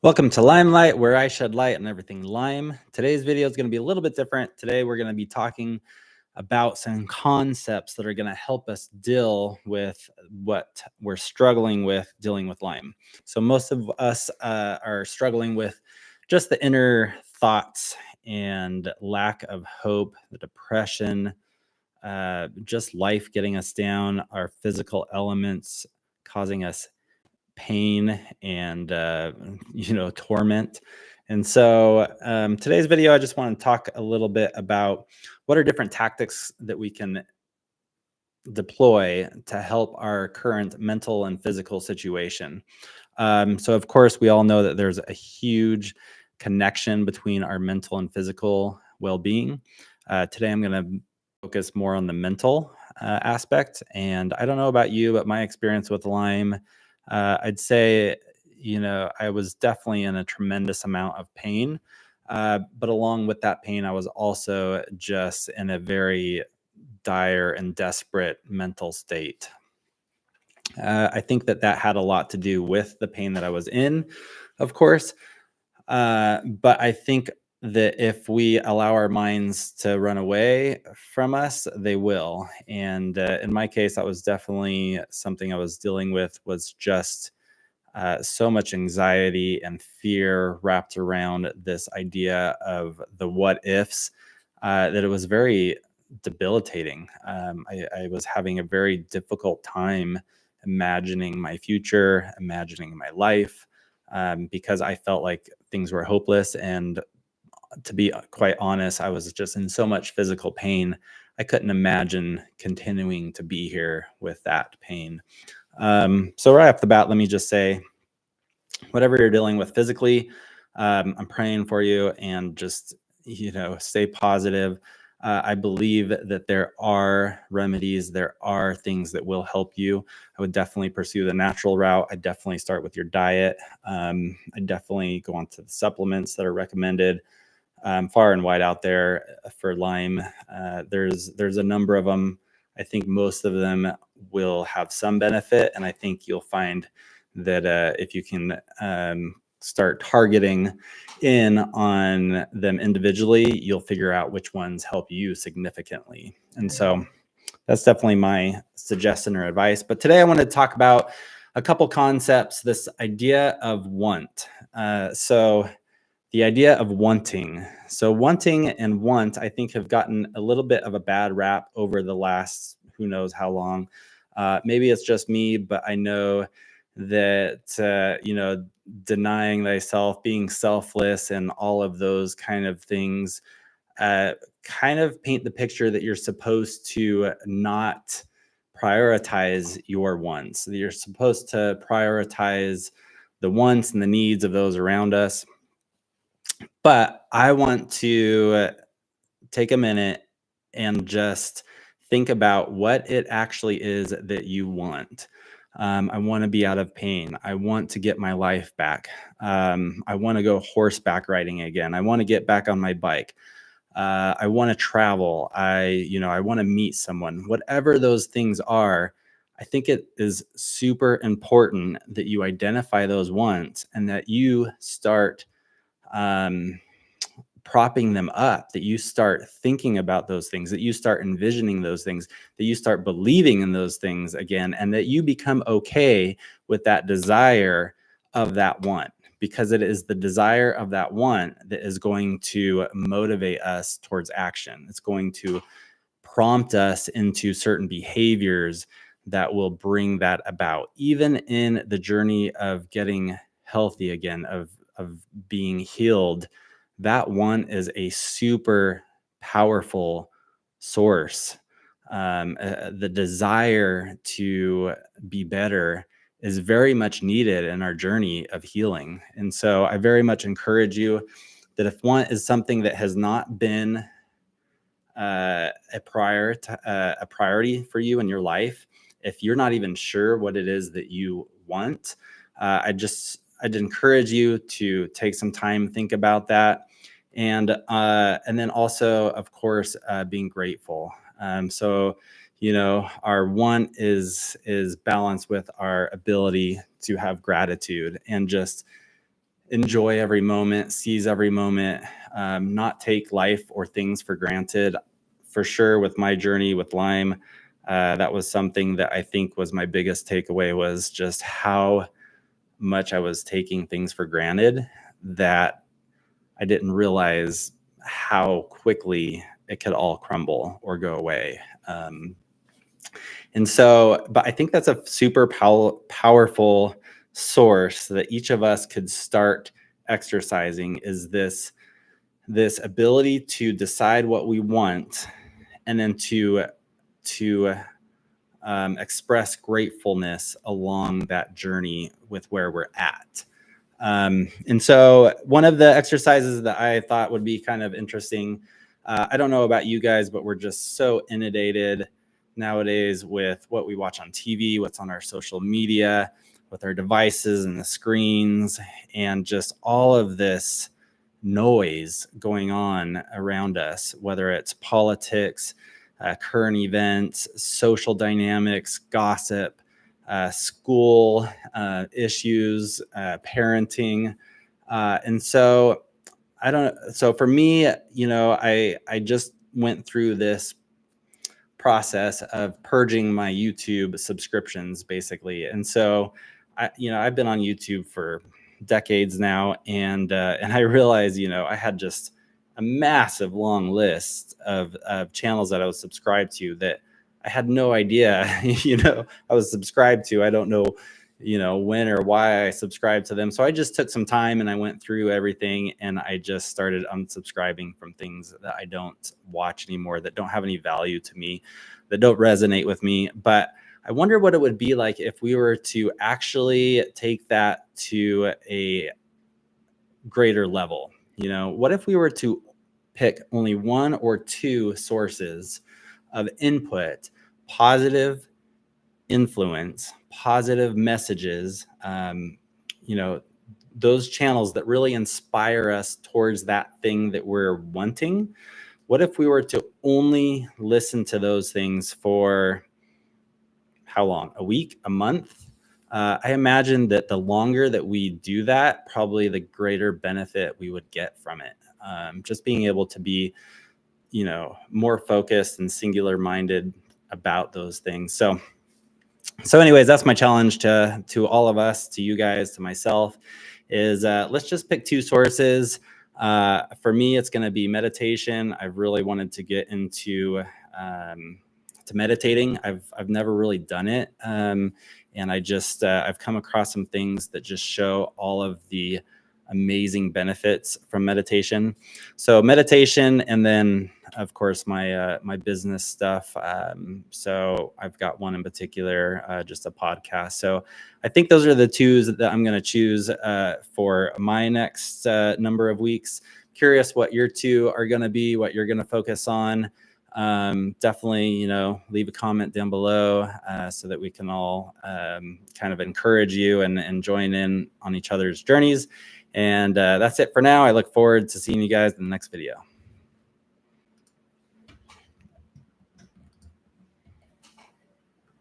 Welcome to Limelight, where I shed light on everything lime. Today's video is going to be a little bit different. Today, we're going to be talking about some concepts that are going to help us deal with what we're struggling with dealing with Lyme. So most of us are struggling with just the inner thoughts and lack of hope, the depression, just life getting us down, our physical elements causing us pain and torment. And so today's video, I just want to talk a little bit about what are different tactics that we can deploy to help our current mental and physical situation. So of course, we all know that there's a huge connection between our mental and physical well-being. Today, I'm going to focus more on the mental aspect. And I don't know about you, but my experience with Lyme, I'd say, I was definitely in a tremendous amount of pain. But along with that pain, I was also just in a very dire and desperate mental state. I think that had a lot to do with the pain that I was in, of course. But I think that if we allow our minds to run away from us, they will. And in my case, that was definitely something I was dealing with, was just so much anxiety and fear wrapped around this idea of the what ifs, that it was very debilitating. I was having a very difficult time imagining my future, imagining my life, because I felt like things were hopeless. And to be quite honest, I was just in so much physical pain. I couldn't imagine continuing to be here with that pain. So right off the bat, let me just say, whatever you're dealing with physically, I'm praying for you, and just, stay positive. I believe that there are remedies, there are things that will help you. I would definitely pursue the natural route. I definitely start with your diet. I definitely go on to the supplements that are recommended far and wide out there for Lyme. There's a number of them. I think most of them will have some benefit, and I think you'll find that if you can start targeting in on them individually, you'll figure out which ones help you significantly. And so that's definitely my suggestion or advice. But today I want to talk about a couple concepts, this idea of want. So the idea of wanting. So wanting and want, I think, have gotten a little bit of a bad rap over the last who knows how long. Maybe it's just me, but I know that, denying thyself, being selfless, and all of those kind of things kind of paint the picture that you're supposed to not prioritize your wants. That you're supposed to prioritize the wants and the needs of those around us. But I want to take a minute and just think about what it actually is that you want. I want to be out of pain. I want to get my life back. I want to go horseback riding again. I want to get back on my bike. I want to travel. I want to meet someone. Whatever those things are, I think it is super important that you identify those wants and that you start propping them up, that you start thinking about those things, that you start envisioning those things, that you start believing in those things again, and that you become okay with that desire of that want, because it is the desire of that want that is going to motivate us towards action. It's going to prompt us into certain behaviors that will bring that about, even in the journey of getting healthy again, of being healed. That one is a super powerful source. The desire to be better is very much needed in our journey of healing. And so I very much encourage you that if one is something that has not been a priority for you in your life, if you're not even sure what it is that you want, I'd encourage you to take some time, think about that. And then also, of course, being grateful. So, our want is balanced with our ability to have gratitude, and just enjoy every moment, seize every moment, not take life or things for granted. For sure, with my journey with Lyme, that was something that I think was my biggest takeaway, was just how much I was taking things for granted, that I didn't realize how quickly it could all crumble or go away. And so, but I think that's a super powerful source that each of us could start exercising, is this ability to decide what we want, and then to express gratefulness along that journey with where we're at. And so one of the exercises that I thought would be kind of interesting, I don't know about you guys, but we're just so inundated nowadays with what we watch on TV, what's on our social media, with our devices and the screens, and just all of this noise going on around us, whether it's politics, current events, social dynamics, gossip, school issues, parenting. And so so for me, I just went through this process of purging my YouTube subscriptions, basically. And so I've been on YouTube for decades now, and I realized, I had just a massive long list of channels that I was subscribed to that I had no idea, I was subscribed to. I don't know, when or why I subscribed to them. So I just took some time and I went through everything, and I just started unsubscribing from things that I don't watch anymore, that don't have any value to me, that don't resonate with me. But I wonder what it would be like if we were to actually take that to a greater level. What if we were to pick only one or two sources of input, positive influence, positive messages, those channels that really inspire us towards that thing that we're wanting? What if we were to only listen to those things for how long? A week, a month? I imagine that the longer that we do that, probably the greater benefit we would get from it. Just being able to be, more focused and singular minded about those things. So anyways, that's my challenge to all of us, to you guys, to myself, is let's just pick two sources. For me, it's going to be meditation. I've really wanted to get into to meditating. I've never really done it, and I've come across some things that just show all of the amazing benefits from meditation. So meditation, and then of course my business stuff. So I've got one in particular, just a podcast. So I think those are the two that I'm going to choose for my next number of weeks. Curious what your two are going to be, what you're going to focus on. Definitely, leave a comment down below so that we can all kind of encourage you and join in on each other's journeys. And that's it for now. I look forward to seeing you guys in the next video.